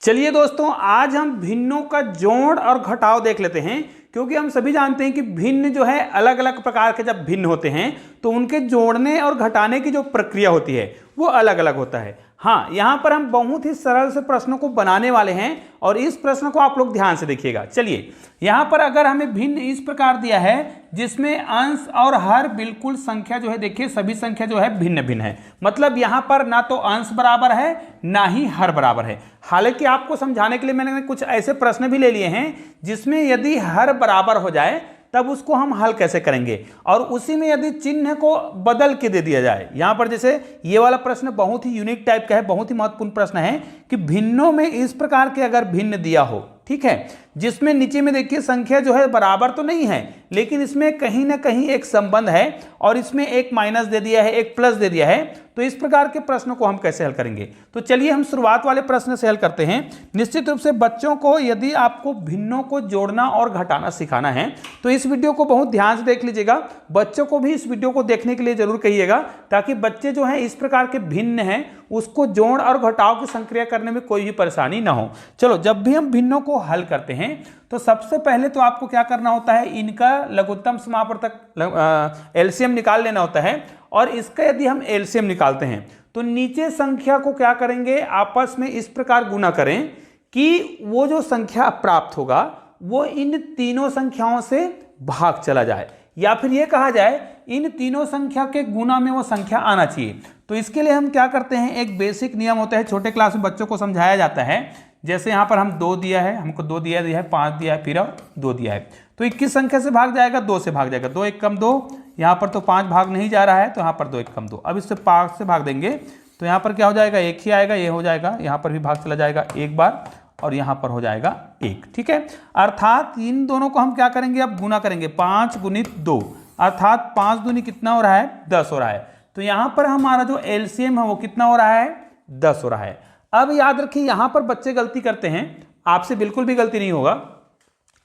चलिए दोस्तों, आज हम भिन्नों का जोड़ और घटाव देख लेते हैं, क्योंकि हम सभी जानते हैं कि भिन्न जो है अलग अलग प्रकार के जब भिन्न होते हैं तो उनके जोड़ने और घटाने की जो प्रक्रिया होती है वो अलग अलग होता है। हाँ, यहाँ पर हम बहुत ही सरल से प्रश्नों को बनाने वाले हैं और इस प्रश्न को आप लोग ध्यान से देखिएगा। चलिए, यहाँ पर अगर हमें भिन्न इस प्रकार दिया है जिसमें अंश और हर बिल्कुल संख्या जो है, देखिए सभी संख्या जो है भिन्न भिन्न है, मतलब यहाँ पर ना तो अंश बराबर है ना ही हर बराबर है। हालांकि आपको समझाने के लिए मैंने कुछ ऐसे प्रश्न भी ले लिए हैं जिसमें यदि हर बराबर हो जाए तब उसको हम हल कैसे करेंगे, और उसी में यदि चिन्ह को बदल के दे दिया जाए। यहां पर जैसे ये वाला प्रश्न बहुत ही यूनिक टाइप का है, बहुत ही महत्वपूर्ण प्रश्न है कि भिन्नों में इस प्रकार के अगर भिन्न दिया हो, ठीक है, जिसमें नीचे में देखिए संख्या जो है बराबर तो नहीं है लेकिन इसमें कहीं ना कहीं एक संबंध है और इसमें एक माइनस दे दिया है, एक प्लस दे दिया है, तो इस प्रकार के प्रश्नों को हम कैसे हल करेंगे। तो चलिए हम शुरुआत वाले प्रश्न से हल करते हैं। निश्चित रूप से बच्चों को यदि आपको भिन्नों को जोड़ना और घटाना सिखाना है तो इस वीडियो को बहुत ध्यान से देख लीजिएगा। बच्चों को भी इस वीडियो को देखने के लिए जरूर कहिएगा, ताकि बच्चे जो हैं इस प्रकार के भिन्न हैं उसको जोड़ और घटाव की संक्रिया करने में कोई भी परेशानी ना हो। चलो, जब भी हम भिन्नों को हल करते हैं तो सबसे पहले तो आपको क्या करना होता है, इनका लघुत्तम समापवर्तक एलसीएम निकाल लेना होता है। और इसका यदि हम एलसीएम निकालते हैं तो नीचे संख्या को क्या करेंगे, आपस में इस प्रकार गुना करें कि वो जो संख्या प्राप्त होगा वो इन तीनों संख्याओं से भाग चला जाए, या फिर ये कहा जाए इन तीनों संख्या के गुना में वो संख्या आना चाहिए। तो इसके लिए हम क्या करते हैं, एक बेसिक नियम होता है, छोटे क्लास में बच्चों को समझाया जाता है। जैसे यहाँ पर हम 2 दिया है, हमको 2 दिया है, 5 दिया है, फिर 2 दिया है, तो 21 संख्या से भाग जाएगा, 2 से भाग जाएगा, 2 1 कम 2, यहाँ पर तो 5 भाग नहीं जा रहा है तो यहाँ पर 2 1 कम 2। अब इससे 5 से भाग देंगे तो यहाँ पर क्या हो जाएगा, 1 ही आएगा, ये हो जाएगा, यहाँ पर भी भाग चला जाएगा एक बार और यहाँ पर हो जाएगा 1, ठीक है। अर्थात इन दोनों को हम क्या करेंगे, अब गुना करेंगे, 5 गुणित 2, अर्थात 5 दूनी कितना हो रहा है, 10 हो रहा है। तो यहाँ पर हमारा जो एलसीएम है वो कितना हो रहा है, 10 हो रहा है। अब याद रखिए, यहाँ पर बच्चे गलती करते हैं, आपसे बिल्कुल भी गलती नहीं होगा।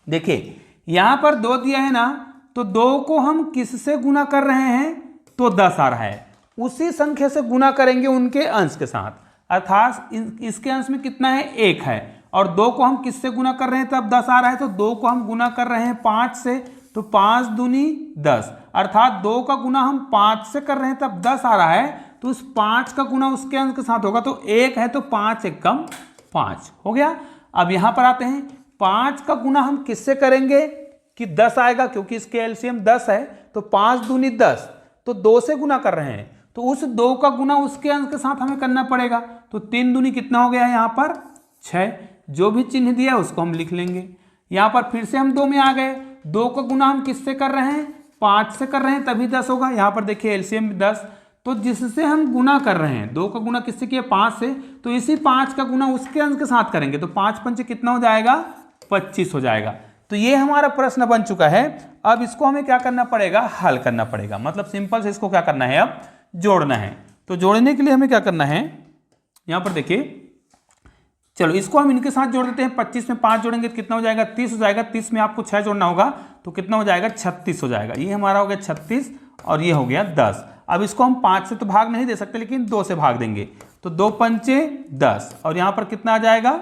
देखिए यहाँ पर 2 दिया है ना, तो 2 को हम किससे गुना कर रहे हैं, तो 10 आ रहा है, उसी संख्या से गुना करेंगे उनके अंश के साथ। अर्थात इसके अंश में कितना है, 1 है, और 2 को हम किससे गुना कर रहे हैं तब 10 आ रहा है, तो 2 को हम गुना कर रहे हैं 5 से, तो 5 दूनी 10, अर्थात 2 का गुना हम 5 से कर रहे हैं तब 10 आ रहा है, तो उस 5 का गुना उसके अंश के साथ होगा, तो 1 है तो 5 1 कम 5 हो गया। अब यहां पर आते हैं, 5 का गुना हम किससे करेंगे कि 10 आएगा, क्योंकि इसके एलसीएम 10 है, तो 5 दूनी 10, तो 2 से गुना कर रहे हैं, तो उस 2 का गुना उसके अंश के साथ हमें करना पड़ेगा, तो 3 दूनी कितना हो गया है यहाँ पर 6, जो भी चिन्ह दिया उसको हम लिख लेंगे। यहाँ पर फिर से हम 2 में आ गए, 2 का गुना हम किससे कर रहे हैं, 5 से कर रहे हैं, तभी 10 होगा। यहाँ पर देखिए एलसीएम 10, तो जिससे हम गुना कर रहे हैं, 2 का गुना किससे किया, 5 से, तो इसी 5 का गुना उसके अंश के साथ करेंगे, तो 5 पंचे कितना हो जाएगा, 25 हो जाएगा। तो ये हमारा प्रश्न बन चुका है। अब इसको हमें क्या करना पड़ेगा, हल करना पड़ेगा, मतलब सिंपल से इसको क्या करना है, अब जोड़ना है। तो जोड़ने के लिए हमें क्या करना है, यहाँ पर देखिए, चलो इसको हम इनके साथ जोड़ देते हैं। 25 में 5 जोड़ेंगे तो कितना हो जाएगा, 30 हो जाएगा। 30 में आपको 6 जोड़ना होगा तो कितना हो जाएगा, 36 हो जाएगा। ये हमारा हो गया 36 और ये हो गया 10। अब इसको हम 5 से तो भाग नहीं दे सकते, लेकिन 2 से भाग देंगे, तो 2 पंचे 10, और यहाँ पर कितना आ जाएगा,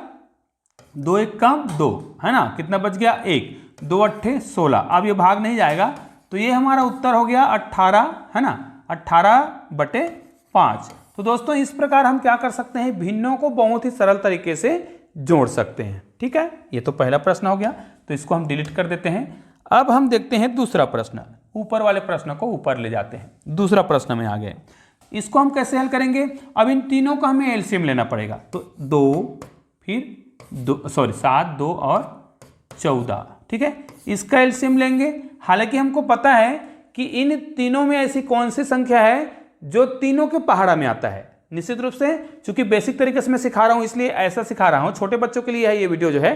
2 1 कम 2, है ना, कितना बच गया 1, 2 8 16। अब ये भाग नहीं जाएगा, तो ये हमारा उत्तर हो गया 18, है ना, 18/5। तो दोस्तों इस प्रकार हम क्या कर सकते हैं, भिन्नों को बहुत ही सरल तरीके से जोड़ सकते हैं, ठीक है। ये तो पहला प्रश्न हो गया, तो इसको हम डिलीट कर देते हैं। अब हम देखते हैं दूसरा प्रश्न, ऊपर वाले प्रश्न को ऊपर ले जाते हैं, दूसरा प्रश्न में आ गए। इसको हम कैसे हल करेंगे, अब इन तीनों का हमें एलसीएम लेना पड़ेगा, तो 2 फिर 7 2 और 14, ठीक है, इसका एलसीएम लेंगे। हालांकि हमको पता है कि इन तीनों में ऐसी कौन सी संख्या है जो तीनों के पहाड़ा में आता है। निश्चित रूप से चूंकि बेसिक तरीके से मैं सिखा रहा हूं इसलिए ऐसा सिखा रहा हूं, छोटे बच्चों के लिए है ये वीडियो जो है।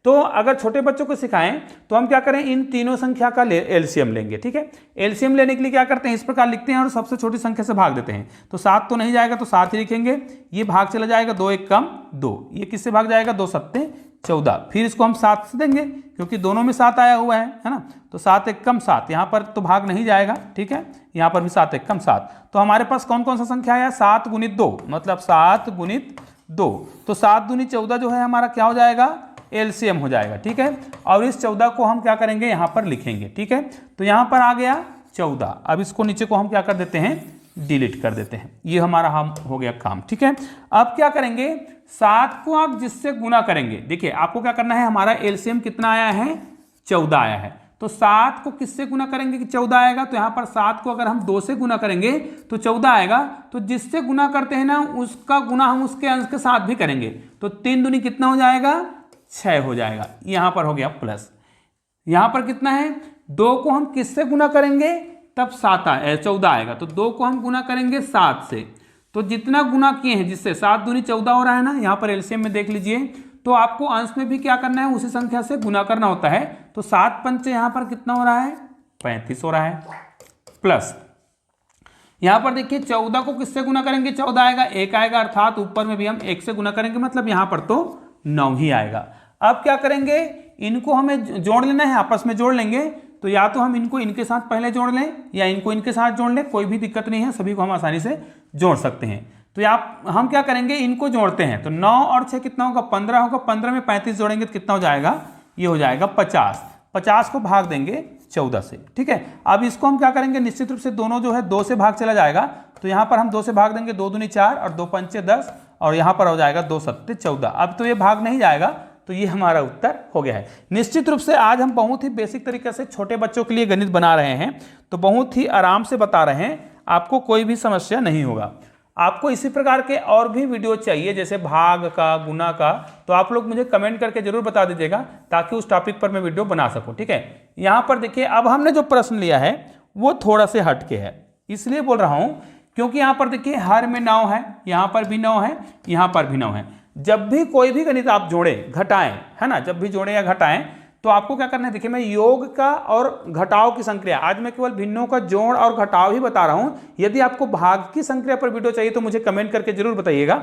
तो अगर छोटे बच्चों को सिखाएं तो हम क्या करें, इन तीनों संख्या का एलसीएम लेंगे, ठीक है। एलसीएम लेने के लिए क्या करते हैं, इस प्रकार लिखते हैं और सबसे छोटी संख्या से भाग देते हैं। तो 7 तो नहीं जाएगा, तो 7 ही लिखेंगे, ये भाग चला जाएगा, 2 1 कम 2, ये किससे भाग जाएगा, 2 7 14। फिर इसको हम 7 से देंगे क्योंकि दोनों में 7 आया हुआ है ना, तो 7 1 कम 7, यहाँ पर तो भाग नहीं जाएगा, ठीक है, यहाँ पर भी 7 1 कम 7। तो हमारे पास कौन कौन सा संख्या आया, 7 गुणित 2, मतलब 7 गुणित 2। तो 7 दूनी 14 जो है हमारा क्या हो जाएगा, एलसीएम हो जाएगा। ठीक है, और इस 14 को हम क्या करेंगे, यहाँ पर लिखेंगे। ठीक है, तो यहाँ पर आ गया 14। अब इसको नीचे को हम क्या कर देते हैं, डिलीट कर देते हैं। ये हमारा हम हो गया काम। ठीक है, अब क्या करेंगे, 7 को आप जिससे गुना करेंगे, देखिए आपको क्या करना है, हमारा एलसीएम कितना आया है, 14 आया है। तो 7 को किससे गुना करेंगे कि 14 आएगा, तो यहाँ पर 7 को अगर हम 2 से गुना करेंगे तो 14 आएगा। तो जिससे गुना करते हैं ना, उसका गुना हम उसके अंश के साथ भी करेंगे। तो 3 दूनी कितना हो जाएगा, 6 हो जाएगा। यहाँ पर हो गया प्लस। यहाँ पर कितना है, 2 को हम किससे गुना करेंगे तब 14 आएगा। तो 2 को हम गुना करेंगे 7 से। तो जितना गुना किए हैं जिससे 7 दूनी 14 हो रहा है ना, यहाँ पर एलसीएम में देख लीजिए। तो आपको अंश में भी क्या करना है, उसी संख्या से गुना करना होता है। तो 7 पंचे यहाँ पर कितना हो रहा है, 35 हो रहा है। प्लस यहाँ पर देखिए 14 को किससे गुना करेंगे, 14 आएगा, 1 आएगा, अर्थात ऊपर में भी हम 1 से गुना करेंगे, मतलब यहाँ पर तो 9 ही आएगा। अब क्या करेंगे, इनको हमें जोड़ लेना है, आपस में जोड़ लेंगे। तो या तो हम इनको इनके साथ पहले जोड़ लें या इनको इनके साथ जोड़ लें, कोई भी दिक्कत नहीं है, सभी को हम आसानी से जोड़ सकते हैं। तो हम क्या करेंगे, इनको जोड़ते हैं। तो 9 और 6 कितना होगा, 15 होगा। 15 में 35 जोड़ेंगे तो कितना हो जाएगा, ये हो जाएगा 50। 50 को भाग देंगे 14 से। ठीक है, अब इसको हम क्या करेंगे, निश्चित रूप से दोनों जो है 2 से भाग चला जाएगा। तो यहाँ पर हम 2 से भाग देंगे, 2 दूनी 4 और 2 पंचे 10, और यहाँ पर हो जाएगा 2 सत्ते 14। अब तो ये भाग नहीं जाएगा, तो ये हमारा उत्तर हो गया है। निश्चित रूप से आज हम बहुत ही बेसिक तरीके से छोटे बच्चों के लिए गणित बना रहे हैं, तो बहुत ही आराम से बता रहे हैं, आपको कोई भी समस्या नहीं होगा। आपको इसी प्रकार के और भी वीडियो चाहिए, जैसे भाग का, गुना का, तो आप लोग मुझे कमेंट करके जरूर बता दीजिएगा, ताकि उस टॉपिक पर मैं वीडियो बना सकूं। ठीक है, यहाँ पर देखिए, अब हमने जो प्रश्न लिया है वो थोड़ा से हटके है, इसलिए बोल रहा हूं क्योंकि यहाँ पर देखिए हर में 9 है, यहाँ पर भी 9 है, यहाँ पर भी 9 है। जब भी कोई भी गणित आप जोड़े घटाएं, है ना, जब भी जोड़े या घटाएं, तो आपको क्या करना है, देखिए मैं योग का और घटाव की संक्रिया, आज मैं केवल भिन्नों का जोड़ और घटाव ही बता रहा हूं। यदि आपको भाग की संक्रिया पर वीडियो चाहिए तो मुझे कमेंट करके जरूर बताइएगा,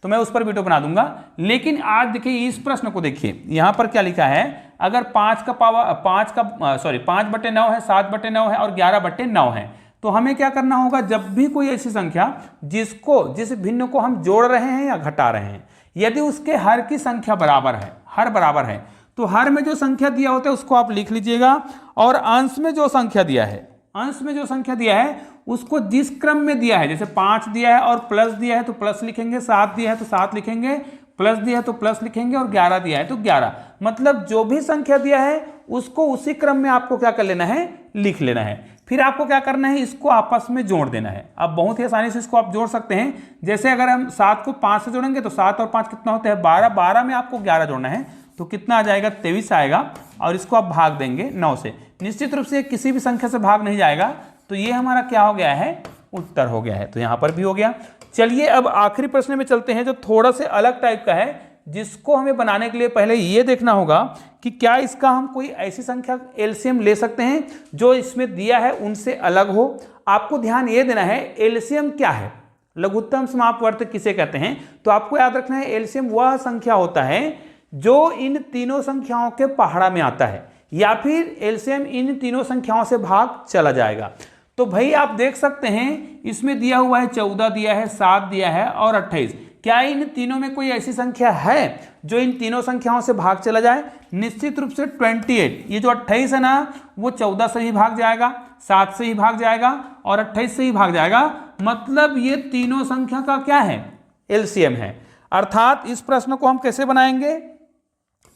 तो मैं उस पर वीडियो बना दूंगा। लेकिन आज देखिए इस प्रश्न को देखिए, यहां पर क्या लिखा है, अगर 5/9 है, 7/9 है और 11/9 है, तो हमें क्या करना होगा, जब भी कोई ऐसी संख्या जिस भिन्न को हम जोड़ रहे हैं या घटा रहे हैं, यदि उसके हर की संख्या बराबर है, हर बराबर है, तो हर में जो संख्या दिया होता है उसको आप लिख लीजिएगा, और अंश में जो संख्या दिया है, अंश में जो संख्या दिया है उसको जिस क्रम में दिया है, जैसे 5 दिया है और प्लस दिया है तो प्लस लिखेंगे, 7 दिया है तो 7 लिखेंगे, प्लस दिया है तो प्लस लिखेंगे, और 11 दिया है तो 11। मतलब जो भी संख्या दिया है उसको उसी क्रम में आपको क्या कर लेना है, लिख लेना है। फिर आपको क्या करना है, इसको आपस में जोड़ देना है। अब बहुत ही आसानी से इसको आप जोड़ सकते हैं। जैसे अगर हम 7 को 5 से जोड़ेंगे तो 7 और 5 कितना होता है, 12। 12 में आपको 11 जोड़ना है, तो कितना आ जाएगा, 23 आएगा, और इसको आप भाग देंगे 9 से। निश्चित रूप से किसी भी संख्या से भाग नहीं जाएगा, तो ये हमारा क्या हो गया है, उत्तर हो गया है। तो यहाँ पर भी हो गया। चलिए अब आखिरी प्रश्न में चलते हैं, जो थोड़ा से अलग टाइप का है, जिसको हमें बनाने के लिए पहले ये देखना होगा कि क्या इसका हम कोई ऐसी संख्या एलसीएम ले सकते हैं जो इसमें दिया है उनसे अलग हो। आपको ध्यान ये देना है, एलसीएम क्या है, लघुत्तम समापवर्त किसे कहते हैं। तो आपको याद रखना है, एलसीएम वह संख्या होता है जो इन तीनों संख्याओं के पहाड़ा में आता है, या फिर एलसीएम इन तीनों संख्याओं से भाग चला जाएगा। तो भाई आप देख सकते हैं, इसमें दिया हुआ है 14 दिया है, 7 दिया है और 28। क्या इन तीनों में कोई ऐसी संख्या है जो इन तीनों संख्याओं से भाग चला जाए? निश्चित रूप से 28। ये जो 28 है ना, वो 14 से ही भाग जाएगा, 7 से ही भाग जाएगा और 28 से ही भाग जाएगा। मतलब ये तीनों संख्या का क्या है, एलसीएम है। अर्थात इस प्रश्न को हम कैसे बनाएंगे,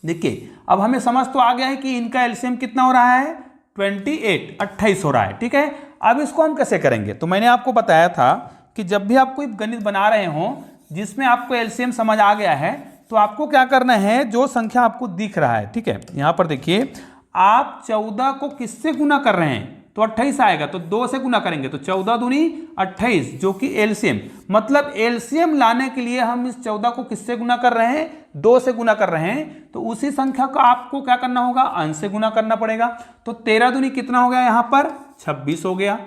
देखिए अब हमें समझ तो आ गया है कि इनका एलसीएम कितना हो रहा है, 28 हो रहा है। ठीक है, अब इसको हम कैसे करेंगे, तो मैंने आपको बताया था कि जब भी आप कोई गणित बना रहे हो जिसमें आपको एलसीएम समझ आ गया है, तो आपको क्या करना है, जो संख्या आपको दिख रहा है, ठीक है, यहां पर देखिए आप 14 को किससे गुना कर रहे हैं, तो 28 आएगा, तो 2 से गुना करेंगे, तो 14 दूनी 28, जो कि एलसीएम। मतलब एलसीएम लाने के लिए हम इस 14 को किससे गुना कर रहे हैं, 2 से गुना कर रहे हैं। तो उसी संख्या को आपको क्या करना होगा, अंश से गुना करना पड़ेगा। तो 13 दूनी कितना हो गया, यहां पर 26 हो गया।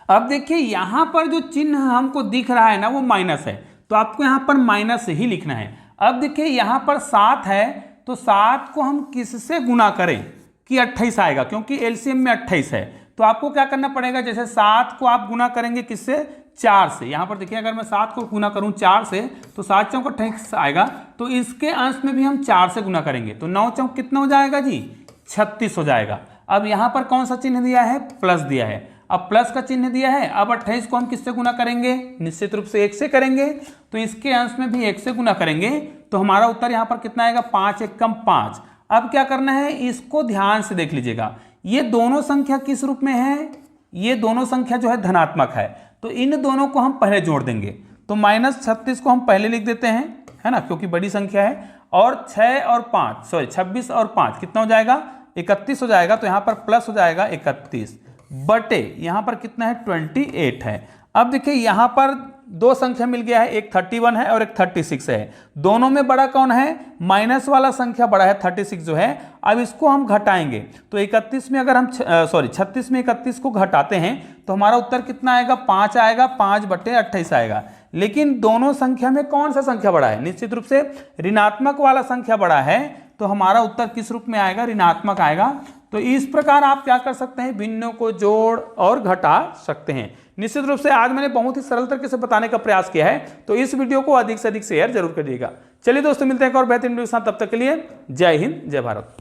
अब देखिए यहां पर जो चिन्ह हमको दिख रहा है ना, वो माइनस है, तो आपको यहां पर माइनस ही लिखना है। अब देखिए यहां पर 7 है, तो 7 को हम किससे गुना करें कि 28 आएगा, क्योंकि एलसीएम में 28 है। तो आपको क्या करना पड़ेगा, जैसे 7 को आप गुना करेंगे किससे, 4 से। यहाँ पर देखिए अगर मैं 7 को गुना करूँ 4 से तो 7 चौक 28 आएगा, तो इसके अंश में भी हम 4 से गुना करेंगे तो 9 चौक कितना हो जाएगा जी 36 हो जाएगा। अब यहाँ पर कौन सा चिन्ह दिया है, प्लस दिया है। अब प्लस का चिन्ह दिया है, अब 28 को हम किससे गुना करेंगे, निश्चित रूप से 1 से करेंगे, तो इसके अंश में भी 1 से गुना करेंगे तो हमारा उत्तर यहाँ पर कितना आएगा 5 एकम 5। अब क्या करना है, इसको ध्यान से देख लीजिएगा, ये दोनों संख्या किस रूप में है, ये दोनों संख्या जो है धनात्मक है, तो इन दोनों को हम पहले जोड़ देंगे। तो -36 को हम पहले लिख देते हैं, है ना, क्योंकि बड़ी संख्या है, और 6 और 5 सॉरी 26 और 5 कितना हो जाएगा 31 हो जाएगा, तो यहाँ पर प्लस हो जाएगा 31 बटे यहाँ पर कितना है 28 है। अब देखिए यहाँ पर दो संख्या मिल गया है, एक 31 है और एक 36 है, दोनों में बड़ा कौन है, माइनस वाला संख्या बड़ा है 36 जो है। अब इसको हम घटाएंगे तो 31 में अगर हम 36 में 31 को घटाते हैं तो हमारा उत्तर कितना आएगा 5 आएगा, 5 बटे 28 आएगा। लेकिन दोनों संख्या में कौन सा संख्या बड़ा है, निश्चित रूप से ऋणात्मक वाला संख्या बड़ा है, तो हमारा उत्तर किस रूप में आएगा, ऋणात्मक आएगा। तो इस प्रकार आप क्या कर सकते हैं, भिन्नों को जोड़ और घटा सकते हैं। निश्चित रूप से आज मैंने बहुत ही सरल तरीके से बताने का प्रयास किया है, तो इस वीडियो को अधिक से अधिक शेयर जरूर करिएगा। चलिए दोस्तों, मिलते हैं एक और बेहतरीन वीडियो के साथ, तब तक के लिए जय हिंद जय भारत।